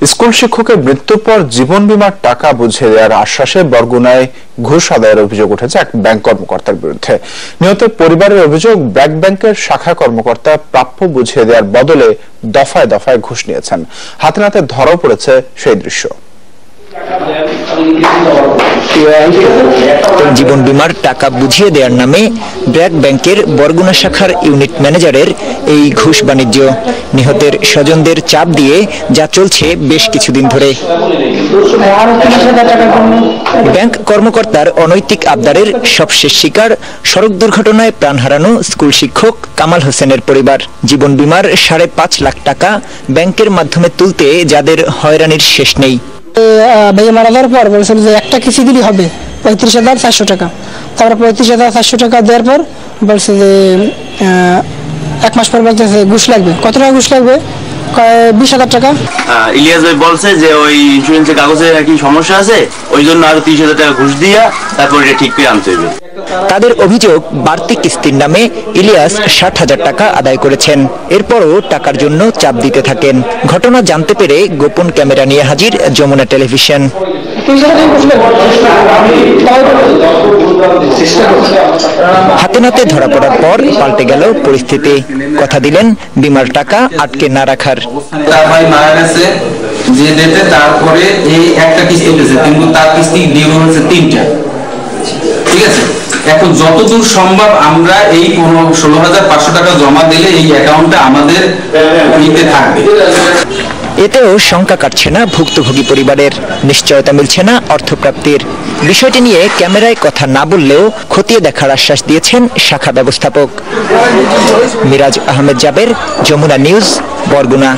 School শিক্ষকের মৃত্যুর পর জীবন বীমার টাকা বুঝিয়ে দেওয়ার আশ্বাসে বরগুনায় ঘুষ আদায়ের অভিযোগ উঠেছে এক ব্যাংক কর্মকর্তার বিরুদ্ধে। নিহতের পরিবারের অভিযোগ, ব্র্যাক ব্যাংকের শাখা কর্মকর্তা প্রাপ্য বুঝিয়ে দেওয়ার বদলে দফায় দফায় ঘুষ নিয়েছেন। হাতে নাতে ধরাও পড়েছে সেই দৃশ্য। জীবন বীমার টাকা বুঝিয়ে দেওয়ার নামে ব্র্যাক ব্যাংকের বরগুনা শাখার ইউনিট ম্যানেজারের এই ঘুষ বাণিজ্য নিহতের স্বজনদের চাপ দিয়ে যা চলছে বেশ কিছুদিন ধরে। ব্যাংক কর্মকর্তার অনৈতিক আবদারের সবশেষ শিকার সড়ক দুর্ঘটনায় প্রাণ হারানো স্কুল শিক্ষক কামাল হোসেনের পরিবার। জীবন বীমার 5.5 লাখ টাকা ব্যাংকের মাধ্যমে তুলতে যাদের হয়রানির শেষ নেই। ভাইয়া মারা যাওয়ার পর বলছিল যে একটা কিস্তি দিলেই হবে 35,400 টাকা। তারপরে 35,400 টাকা দেওয়ার পর বলছে যে 1 মাস পর বলতেছে ঘুষ লাগবে। কত টাকা ঘুষ লাগবে? 20,000 টাকা। ইলিয়াস ভাই বলছে যে ওই ইন্স্যুরেন্সের কাগজে নাকি সমস্যা আছে, ওই জন্য আরো 30,000 টাকা ঘুষ দিয়া তারপর এটা ঠিক করে আনতে হবে। তাদের অভিযোগ, বাড়তি কিস্তির নামে ইলিয়াস 60,000 টাকা আদায় করেছেন। এরপরও টাকার জন্য চাপ দিতে থাকেন। ঘটনা জানতে পেরে গোপন ক্যামেরা নিয়ে হাজির যমুনা টেলিভিশন। হাতে নাতে ধরা পড়ার পর পাল্টে গেল পরিস্থিতি। কথা দিলেন বীমার টাকা আটকে না রাখার। মারা গেছে যে ডেটে, তারপরে এই একটা কিস্তি উঠেছে, কিন্তু তার কিস্তি ডিউ হয়েছে 3টা। ঠিক আছে, এখন যতদূর সম্ভব আমরা এই 16,500 টাকা জমা দিলে এই অ্যাকাউন্টটা আমাদের নিতে থাকবে। এতেও শঙ্কা কাটছে না ভুক্তভোগী পরিবারের, নিশ্চয়তা মিলছে না অর্থপ্রাপ্তির। বিষয়টি নিয়ে ক্যামেরায় কথা না বললেও খতিয়ে দেখার আশ্বাস দিয়েছেন শাখা ব্যবস্থাপক। মিরাজ আহমেদ জাবের, যমুনা নিউজ, বরগুনা।